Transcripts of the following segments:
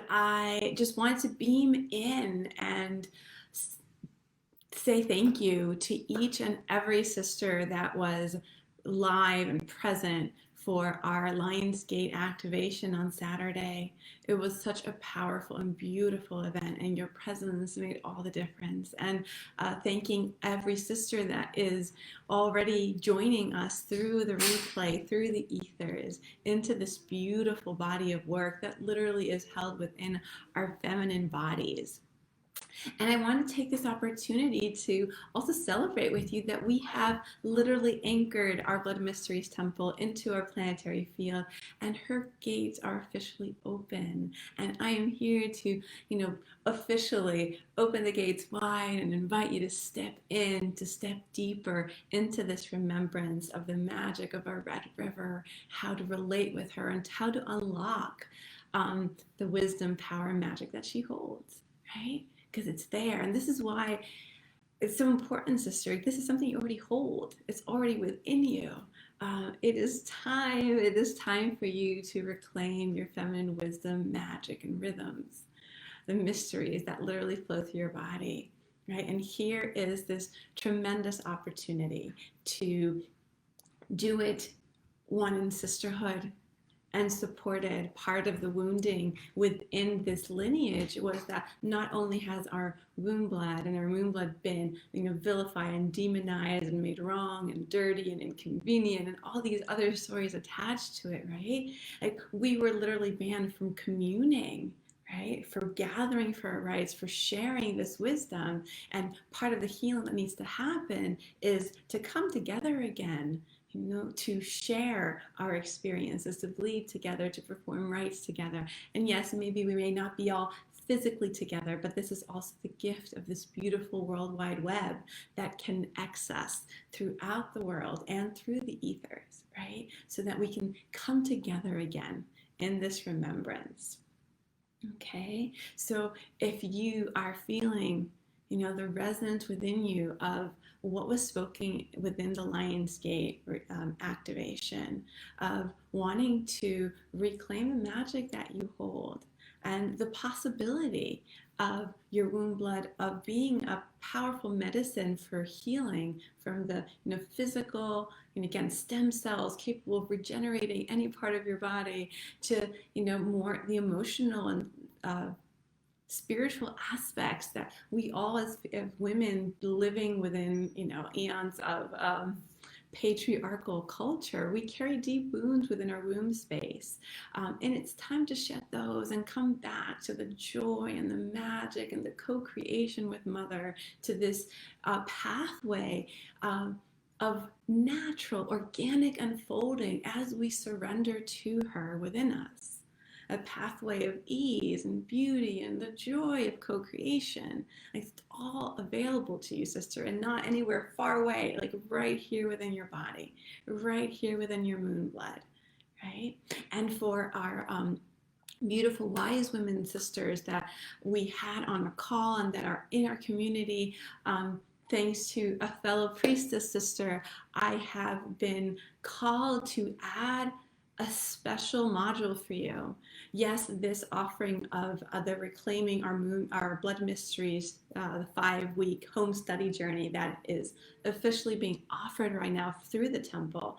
I just wanted to beam in and say thank you to each and every sister that was live and present for our Lionsgate activation on Saturday. It was such a powerful and beautiful event, and your presence made all the difference. And thanking every sister that is already joining us through the replay, through the ethers, into this beautiful body of work that literally is held within our feminine bodies. And I want to take this opportunity to also celebrate with you that we have literally anchored our Blood Mysteries Temple into our planetary field, and her gates are officially open. And I am here to, officially open the gates wide and invite you to step in, to step deeper into this remembrance of the magic of our Red River, how to relate with her, and how to unlock the wisdom, power, and magic that she holds, right? Because it's there. And this is why it's so important, sister. This is something you already hold. It's already within you. It is time. It is time for you to reclaim your feminine wisdom, magic, and rhythms, the mysteries that literally flow through your body, right? And here is this tremendous opportunity to do it, one, in sisterhood, and supported. Part of the wounding within this lineage was that not only has our womb blood and our womb blood been vilified and demonized and made wrong and dirty and inconvenient and all these other stories attached to it, right? Like, we were literally banned from communing, right? For gathering for our rights, for sharing this wisdom. And part of the healing that needs to happen is to come together again, to share our experiences, to bleed together, to perform rites together. And yes, maybe we may not be all physically together, but this is also the gift of this beautiful World Wide Web that can access throughout the world and through the ethers, right? So that we can come together again in this remembrance. Okay, so if you are feeling the resonance within you of what was spoken within the Lionsgate activation, of wanting to reclaim the magic that you hold, and the possibility of your womb blood of being a powerful medicine for healing from the physical, and again, stem cells capable of regenerating any part of your body, to more the emotional and spiritual aspects that we all as women living within eons of patriarchal culture, we carry deep wounds within our womb space, and it's time to shed those and come back to the joy and the magic and the co-creation with mother, to this pathway of natural organic unfolding as we surrender to her within us, a pathway of ease and beauty and the joy of co-creation. Like, it's all available to you, sister, and not anywhere far away, like right here within your body, right here within your moon blood, right? And for our beautiful wise women sisters that we had on a call and that are in our community, thanks to a fellow priestess sister, I have been called to add a special module for you. Yes, this offering of the Reclaiming our Blood Mysteries, the 5-week home study journey that is officially being offered right now through the temple,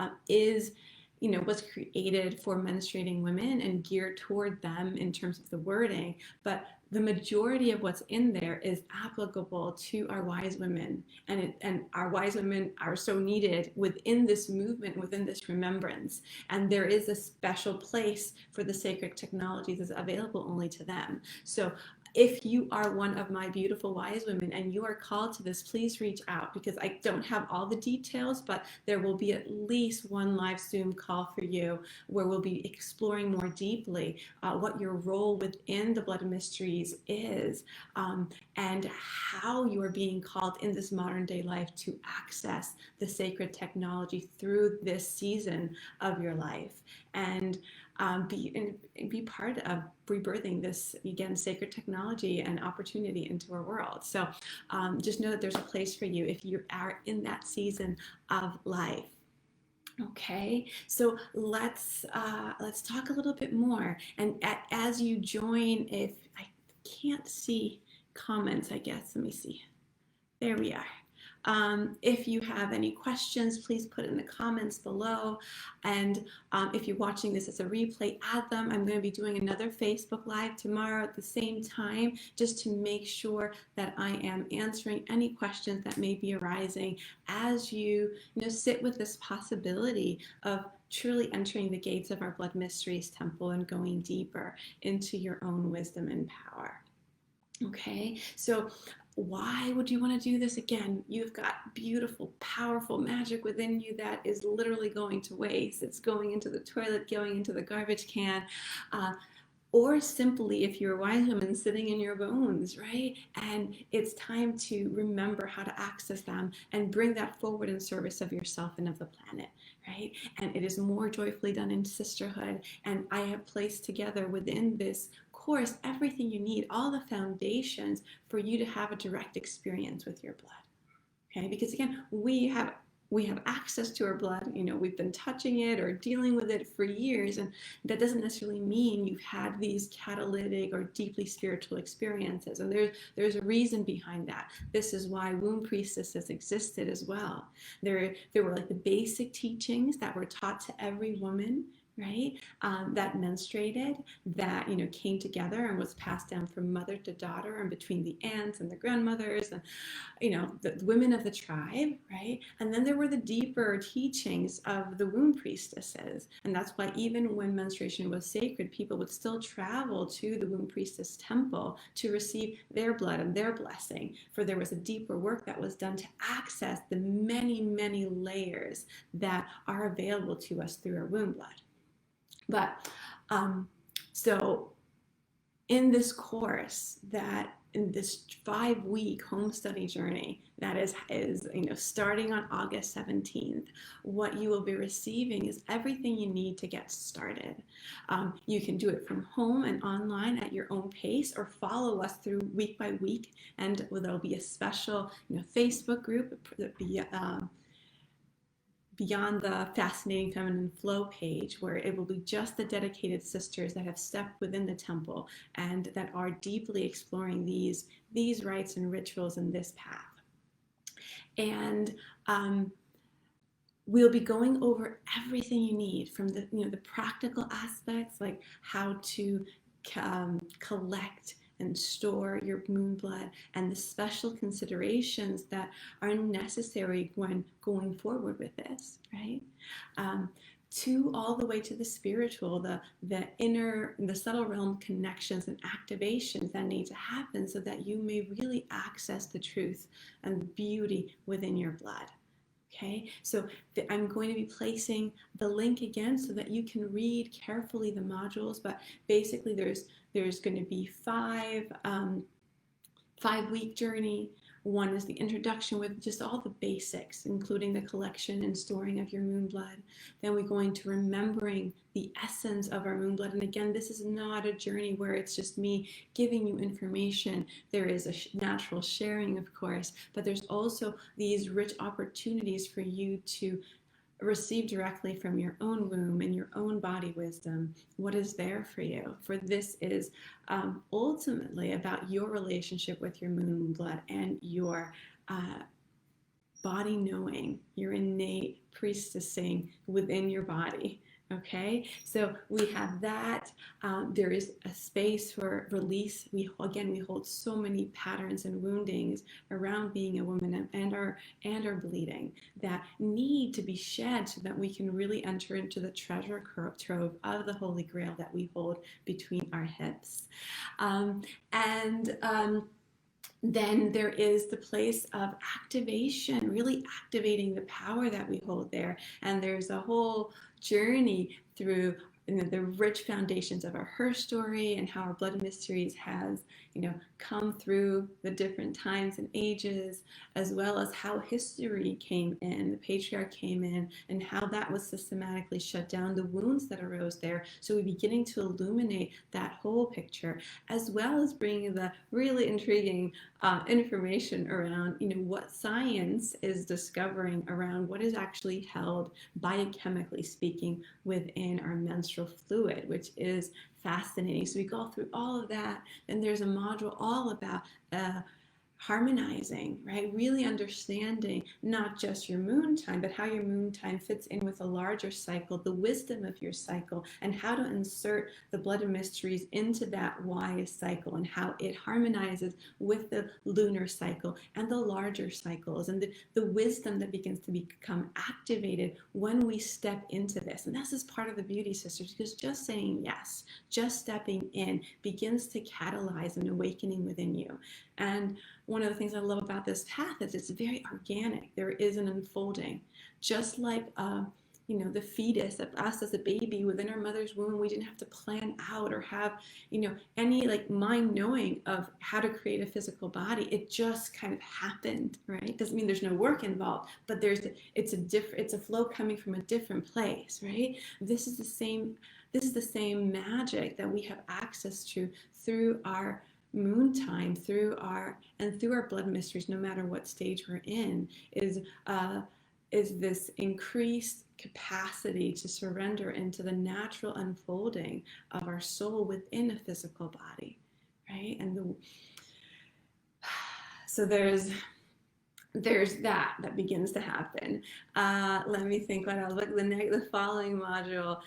was created for menstruating women and geared toward them in terms of the wording, but the majority of what's in there is applicable to our wise women, and our wise women are so needed within this movement, within this remembrance. And there is a special place for the sacred technologies that's available only to them. So if you are one of my beautiful wise women and you are called to this, please reach out, because I don't have all the details, but there will be at least one live Zoom call for you where we'll be exploring more deeply what your role within the Blood Mysteries is, and how you are being called in this modern day life to access the sacred technology through this season of your life, and be part of rebirthing this, again, sacred technology and opportunity into our world. So just know that there's a place for you if you are in that season of life. Okay, so let's talk a little bit more. And as you join, if I can't see comments, I guess, let me see. There we are. If you have any questions, please put in the comments below. And if you're watching this as a replay, add them. I'm going to be doing another Facebook Live tomorrow at the same time, just to make sure that I am answering any questions that may be arising as you sit with this possibility of truly entering the gates of our Blood Mysteries Temple and going deeper into your own wisdom and power. Okay, so why would you want to do this? Again, you've got beautiful, powerful magic within you that is literally going to waste. It's going into the toilet, going into the garbage can. Uh, or simply, if you're a wise woman, sitting in your bones, right? And it's time to remember how to access them and bring that forward in service of yourself and of the planet, right? And it is more joyfully done in sisterhood. And I have placed together within this course everything you need, all the foundations for you to have a direct experience with your blood. Okay, because again, we have access to our blood. We've been touching it or dealing with it for years, and that doesn't necessarily mean you've had these catalytic or deeply spiritual experiences. And there's a reason behind that. This is why womb priestesses existed as well. There were like the basic teachings that were taught to every woman, right? That menstruated, that came together and was passed down from mother to daughter, and between the aunts and the grandmothers, and the women of the tribe, right? And then there were the deeper teachings of the womb priestesses. And that's why even when menstruation was sacred, people would still travel to the womb priestess temple to receive their blood and their blessing, for there was a deeper work that was done to access the many, many layers that are available to us through our womb blood. But so in this course, that in this 5-week home study journey that is starting on August 17th, what you will be receiving is everything you need to get started. You can do it from home and online at your own pace, or follow us through week by week, and there'll be a special Facebook group, Beyond the Fascinating Feminine Flow page, where it will be just the dedicated sisters that have stepped within the temple and that are deeply exploring these rites and rituals in this path. And we'll be going over everything you need, from the practical aspects, like how to collect and store your moon blood, and the special considerations that are necessary when going forward with this, right? To all the way to the spiritual, the inner, the subtle realm connections and activations that need to happen so that you may really access the truth and the beauty within your blood. Okay, so I'm going to be placing the link again so that you can read carefully the modules, but basically there's going to be 5-week journey. One is the introduction with just all the basics, including the collection and storing of your moon blood. Then we're going to remembering the essence of our moon blood. And again, this is not a journey where it's just me giving you information. There is a natural sharing, of course, but there's also these rich opportunities for you to receive directly from your own womb and your own body wisdom what is there for you. For this is ultimately about your relationship with your moon blood and your body knowing, your innate priestessing within your body. Okay, so we have that. There is a space for release. We hold so many patterns and woundings around being a woman and our bleeding that need to be shed so that we can really enter into the treasure trove of the Holy Grail that we hold between our hips. Then there is the place of activation, really activating the power that we hold there. And there's a whole journey through the rich foundations of her story and how our blood mysteries has, come through the different times and ages, as well as how history came in, the patriarch came in, and how that was systematically shut down, the wounds that arose there. So we're beginning to illuminate that whole picture, as well as bringing the really intriguing information around, what science is discovering around what is actually held biochemically speaking within our menstrual fluid, which is fascinating. So we go through all of that, and there's a module all about harmonizing, right? Really understanding not just your moon time, but how your moon time fits in with a larger cycle, the wisdom of your cycle, and how to insert the blood of mysteries into that wise cycle, and how it harmonizes with the lunar cycle and the larger cycles, and the wisdom that begins to become activated when we step into this. And this is part of the beauty, sisters, because just saying yes, just stepping in begins to catalyze an awakening within you. And one of the things I love about this path is it's very organic. There is an unfolding, just like the fetus of us as a baby within our mother's womb. We didn't have to plan out or have any like mind knowing of how to create a physical body. It just kind of happened, right? Doesn't mean there's no work involved, but it's a flow coming from a different place, right? This is the same magic that we have access to through our moon time, through our blood mysteries, no matter what stage we're in, is this increased capacity to surrender into the natural unfolding of our soul within a physical body, right? And so there's that begins to happen. Let me think what else. The following module,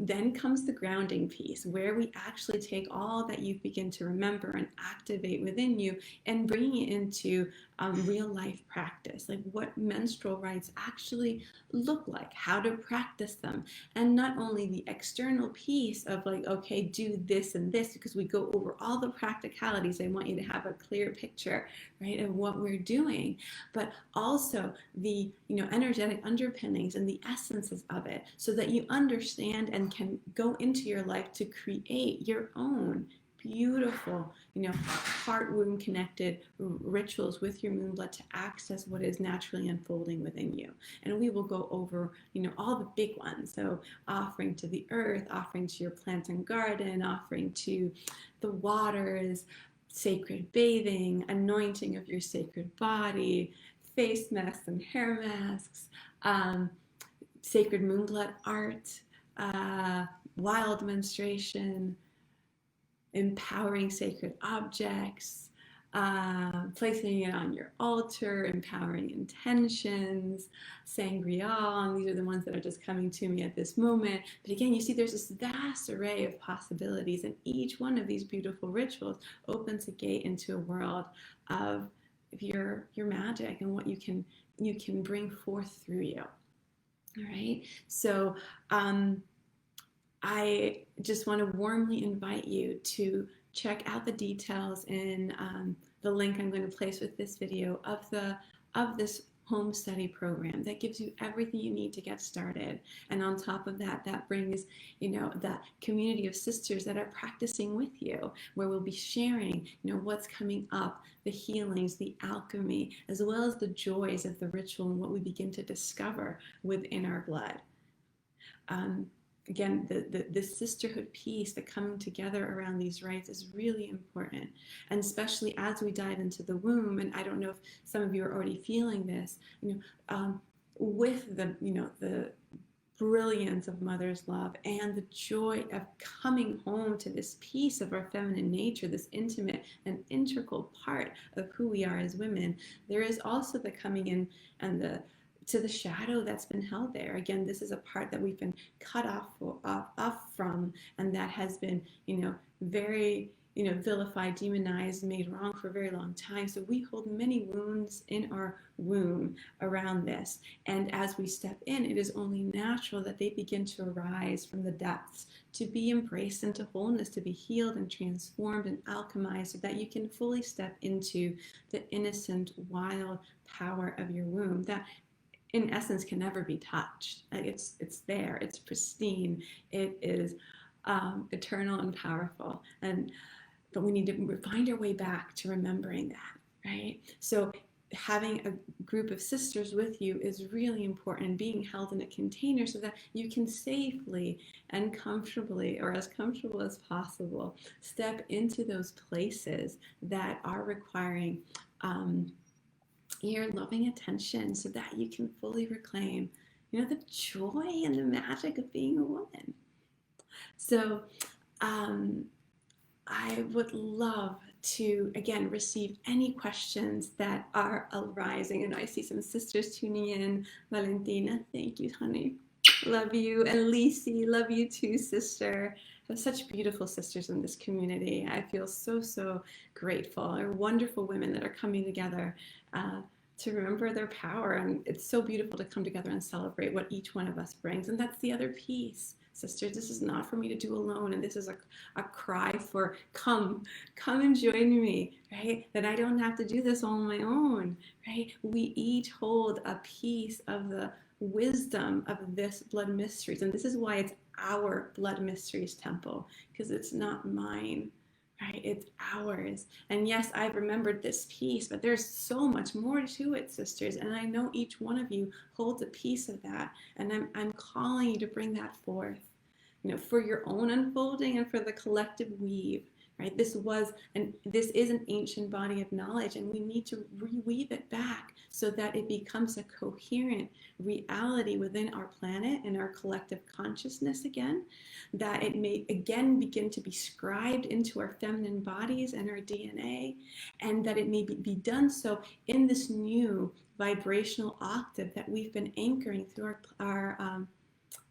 then comes the grounding piece, where we actually take all that you begin to remember and activate within you and bring it into real life practice, like what menstrual rites actually look like, how to practice them, and not only the external piece of like, okay, do this and this, because we go over all the practicalities. I want you to have a clear picture, right, of what we're doing, but also the energetic underpinnings and the essences of it, so that you understand and can go into your life to create your own beautiful, heart womb connected rituals with your moon blood to access what is naturally unfolding within you. And we will go over, all the big ones. So offering to the earth, offering to your plant and garden, offering to the waters, sacred bathing, anointing of your sacred body, face masks and hair masks, sacred moonblood art, wild menstruation, empowering sacred objects, placing it on your altar, empowering intentions, sangria, and these are the ones that are just coming to me at this moment. But again, you see there's this vast array of possibilities, and each one of these beautiful rituals opens a gate into a world of your magic and what you can bring forth through you. All right, so I just want to warmly invite you to check out the details in the link I'm going to place with this video of this home study program that gives you everything you need to get started. And on top of that, that brings, that community of sisters that are practicing with you, where we'll be sharing, what's coming up, the healings, the alchemy, as well as the joys of the ritual and what we begin to discover within our blood. Again, the sisterhood piece, the coming together around these rites is really important. And especially as we dive into the womb, and I don't know if some of you are already feeling this, with the brilliance of mother's love and the joy of coming home to this piece of our feminine nature, this intimate and integral part of who we are as women, there is also the coming in and to the shadow that's been held there. Again, this is a part that we've been cut off from, and that has been, very, vilified, demonized, made wrong for a very long time. So we hold many wounds in our womb around this. And as we step in, it is only natural that they begin to arise from the depths, to be embraced into wholeness, to be healed and transformed and alchemized, so that you can fully step into the innocent, wild power of your womb. That in essence can never be touched. Like it's there, it's pristine, it is eternal and powerful. But we need to find our way back to remembering that, right? So having a group of sisters with you is really important, being held in a container so that you can safely and comfortably, or as comfortable as possible, step into those places that are requiring your loving attention so that you can fully reclaim, the joy and the magic of being a woman. So I would love to, again, receive any questions that are arising. And I see some sisters tuning in. Valentina, thank you, honey. Love you. And Lisi, love you too, sister. I have such beautiful sisters in this community. I feel so, so grateful. They're wonderful women that are coming together to remember their power. And it's so beautiful to come together and celebrate what each one of us brings. And that's the other piece. Sisters, this is not for me to do alone, and this is a cry for come and join me, right? That I don't have to do this all on my own, right? We each hold a piece of the wisdom of this blood mysteries, and this is why it's our blood mysteries temple, because it's not mine, right? It's ours. And yes, I've remembered this piece, but there's so much more to it, sisters. And I know each one of you holds a piece of that. And I'm calling you to bring that forth, for your own unfolding and for the collective weave, right? This is an ancient body of knowledge, and we need to reweave it back so that it becomes a coherent reality within our planet and our collective consciousness again, that it may again begin to be scribed into our feminine bodies and our DNA, and that it may be done so in this new vibrational octave that we've been anchoring through our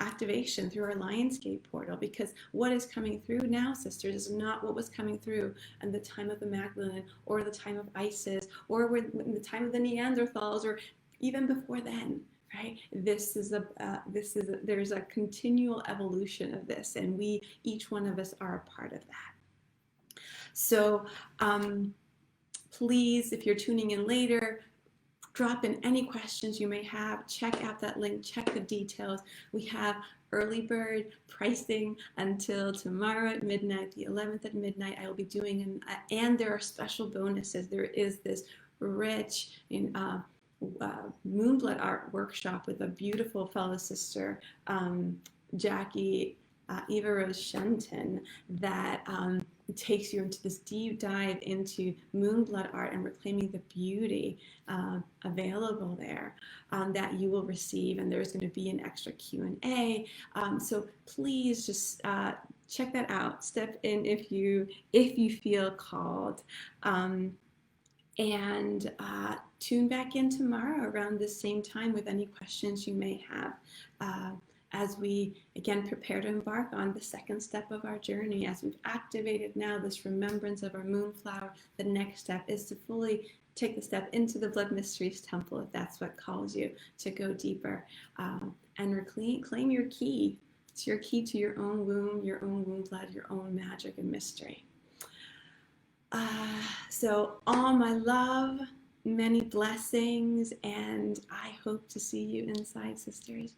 activation through our Lionsgate portal, because what is coming through now, sisters, is not what was coming through in the time of the Magdalene or the time of Isis or in the time of the Neanderthals or even before then, right? There's a continual evolution of this, and each one of us are a part of that. So please, if you're tuning in later, drop in any questions you may have. Check out that link, check the details. We have early bird pricing until tomorrow at midnight, the 11th at midnight. I will be doing, and there are special bonuses. There is this rich moonblood art workshop with a beautiful fellow sister, Jackie Eva Rose Shenton, that takes you into this deep dive into moonblood art and reclaiming the beauty available there that you will receive. And there's going to be an extra Q&A. So please just check that out. Step in if you feel called. And tune back in tomorrow around the same time with any questions you may have as we again prepare to embark on the second step of our journey. As we've activated now this remembrance of our moonflower, the next step is to fully take the step into the blood mysteries temple, if that's what calls you to go deeper and claim your key. It's your key to your own womb, your own womb blood, your own magic and mystery. So all my love, many blessings, and I hope to see you inside, sisters.